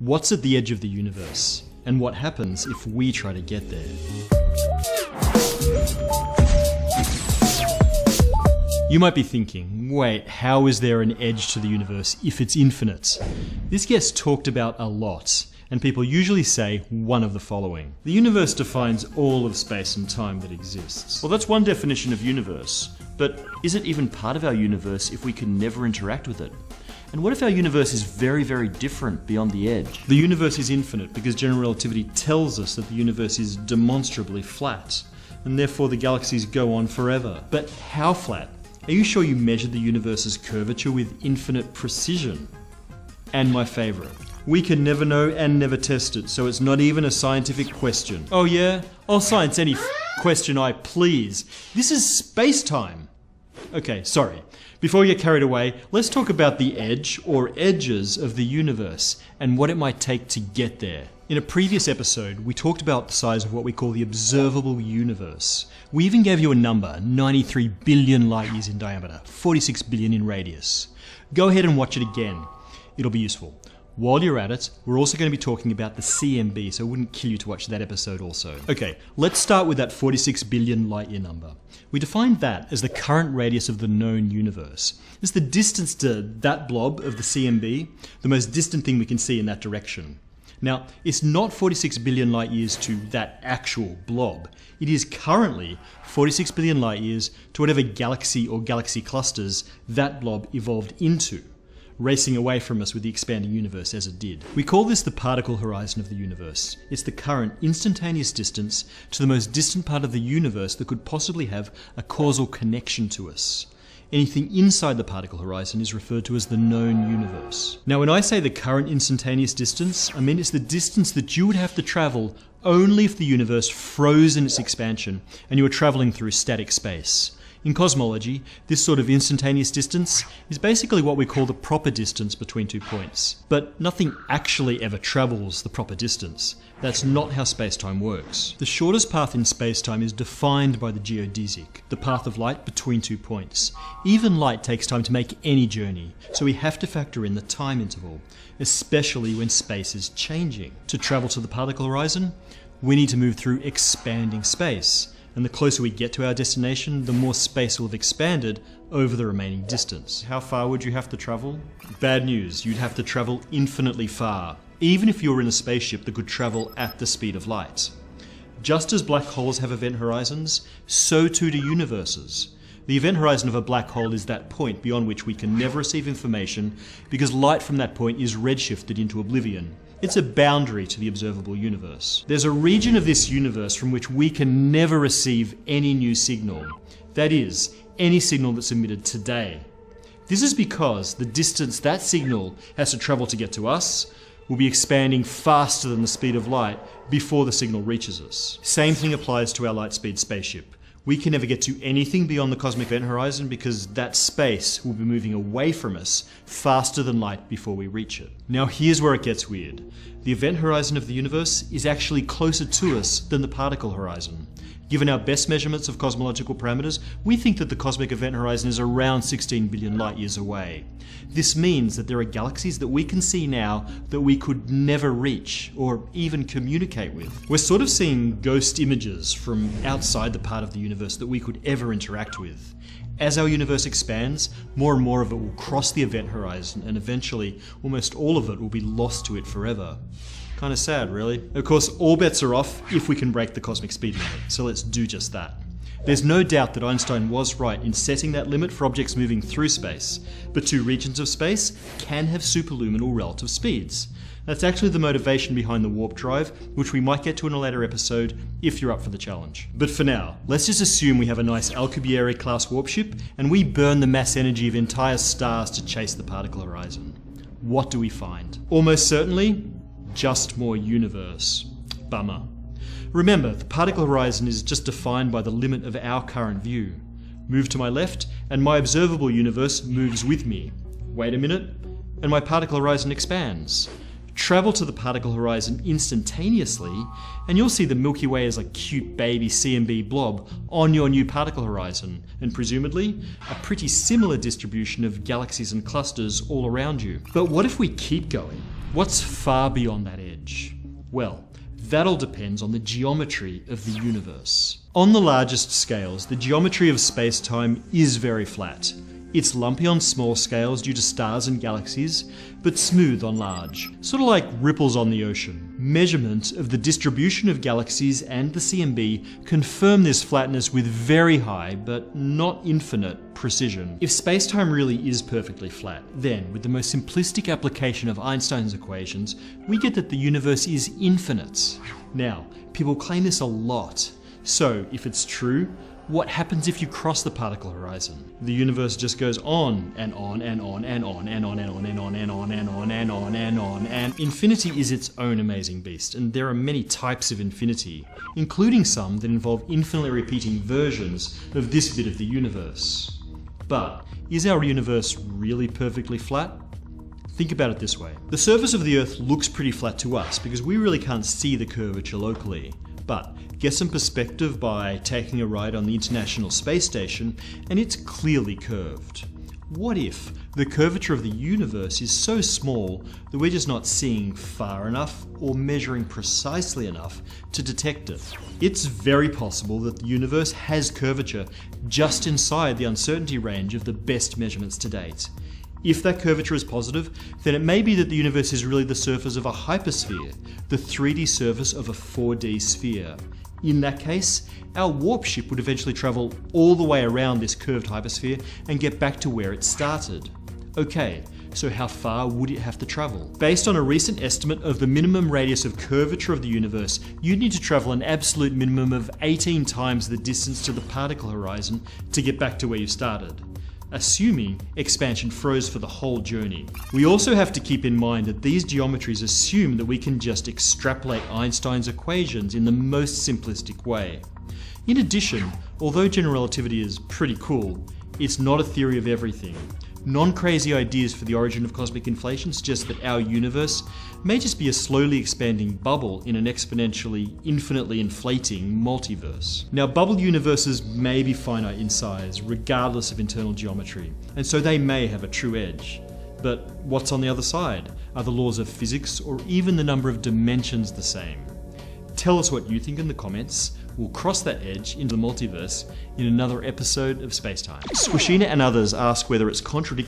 What's at the edge of the universe? And what happens if we try to get there? You might be thinking, wait, how is there an edge to the universe if it's infinite? This gets talked about a lot, and people usually say one of the following. The universe defines all of space and time that exists. Well, that's one definition of universe, but is it even part of our universe if we can never interact with it? And what if our universe is very, very different beyond the edge? The universe is infinite because general relativity tells us that the universe is demonstrably flat, and therefore the galaxies go on forever. But how flat? Are you sure you measured the universe's curvature with infinite precision? And my favorite, we can never know and never test it, so it's not even a scientific question. Oh yeah? I'll science any question I please. This is space-time. Okay, sorry. Before we get carried away, let's talk about the edge or edges of the universe and what it might take to get there. In a previous episode, we talked about the size of what we call the observable universe. We even gave you a number, 93 billion light years in diameter, 46 billion in radius. Go ahead and watch it again. It'll be useful. While you're at it, we're also going to be talking about the CMB, so it wouldn't kill you to watch that episode also. Okay, let's start with that 46 billion light year number. We defined that as the current radius of the known universe. It's the distance to that blob of the CMB, the most distant thing we can see in that direction. Now, it's not 46 billion light years to that actual blob. It is currently 46 billion light years to whatever galaxy or galaxy clusters that blob evolved into, racing away from us with the expanding universe as it did. We call this the particle horizon of the universe. It's the current instantaneous distance to the most distant part of the universe that could possibly have a causal connection to us. Anything inside the particle horizon is referred to as the known universe. Now, when I say the current instantaneous distance, I mean it's the distance that you would have to travel only if the universe froze in its expansion and you were traveling through static space. In cosmology, this sort of instantaneous distance is basically what we call the proper distance between 2 points. But nothing actually ever travels the proper distance. That's not how space-time works. The shortest path in space-time is defined by the geodesic, the path of light between 2 points. Even light takes time to make any journey, so we have to factor in the time interval, especially when space is changing. To travel to the particle horizon, we need to move through expanding space. And the closer we get to our destination, the more space will have expanded over the remaining distance. How far would you have to travel? Bad news, you'd have to travel infinitely far, even if you were in a spaceship that could travel at the speed of light. Just as black holes have event horizons, so too do universes. The event horizon of a black hole is that point beyond which we can never receive information because light from that point is redshifted into oblivion. It's a boundary to the observable universe. There's a region of this universe from which we can never receive any new signal. That is, any signal that's emitted today. This is because the distance that signal has to travel to get to us will be expanding faster than the speed of light before the signal reaches us. Same thing applies to our light speed spaceship. We can never get to anything beyond the cosmic event horizon because that space will be moving away from us faster than light before we reach it. Now here's where it gets weird. The event horizon of the universe is actually closer to us than the particle horizon. Given our best measurements of cosmological parameters, we think that the cosmic event horizon is around 16 billion light years away. This means that there are galaxies that we can see now that we could never reach or even communicate with. We're sort of seeing ghost images from outside the part of the universe that we could ever interact with. As our universe expands, more and more of it will cross the event horizon, and eventually almost all of it will be lost to it forever. Kind of sad, really. Of course, all bets are off if we can break the cosmic speed limit, so let's do just that. There's no doubt that Einstein was right in setting that limit for objects moving through space, but two regions of space can have superluminal relative speeds. That's actually the motivation behind the warp drive, which we might get to in a later episode if you're up for the challenge. But for now, let's just assume we have a nice Alcubierre-class warp ship and we burn the mass energy of entire stars to chase the particle horizon. What do we find? Almost certainly, just more universe. Bummer. Remember, the particle horizon is just defined by the limit of our current view. Move to my left, and my observable universe moves with me. Wait a minute, and my particle horizon expands. Travel to the particle horizon instantaneously, and you'll see the Milky Way as a cute baby CMB blob on your new particle horizon, and presumably a pretty similar distribution of galaxies and clusters all around you. But what if we keep going? What's far beyond that edge? Well, that all depends on the geometry of the universe. On the largest scales, the geometry of space-time is very flat. It's lumpy on small scales due to stars and galaxies, but smooth on large, sort of like ripples on the ocean. Measurements of the distribution of galaxies and the CMB confirm this flatness with very high, but not infinite, precision. If space-time really is perfectly flat, then with the most simplistic application of Einstein's equations, we get that the universe is infinite. Now, people claim this a lot. So, if it's true, what happens if you cross the particle horizon? The universe just goes on and on and on and on and on and on and on and on and on and on and on, and infinity is its own amazing beast, and there are many types of infinity, including some that involve infinitely repeating versions of this bit of the universe. But is our universe really perfectly flat? Think about it this way. The surface of the Earth looks pretty flat to us because we really can't see the curvature locally. But get some perspective by taking a ride on the International Space Station, and it's clearly curved. What if the curvature of the universe is so small that we're just not seeing far enough or measuring precisely enough to detect it? It's very possible that the universe has curvature just inside the uncertainty range of the best measurements to date. If that curvature is positive, then it may be that the universe is really the surface of a hypersphere, the 3D surface of a 4D sphere. In that case, our warp ship would eventually travel all the way around this curved hypersphere and get back to where it started. Okay, so how far would it have to travel? Based on a recent estimate of the minimum radius of curvature of the universe, you'd need to travel an absolute minimum of 18 times the distance to the particle horizon to get back to where you started, assuming expansion froze for the whole journey. We also have to keep in mind that these geometries assume that we can just extrapolate Einstein's equations in the most simplistic way. In addition, although general relativity is pretty cool, it's not a theory of everything. Non-crazy ideas for the origin of cosmic inflation suggest that our universe may just be a slowly expanding bubble in an exponentially, infinitely inflating multiverse. Now, bubble universes may be finite in size, regardless of internal geometry, and so they may have a true edge. But what's on the other side? Are the laws of physics or even the number of dimensions the same? Tell us what you think in the comments. We'll cross that edge into the multiverse in another episode of Spacetime. Squishina and others ask whether it's contradictory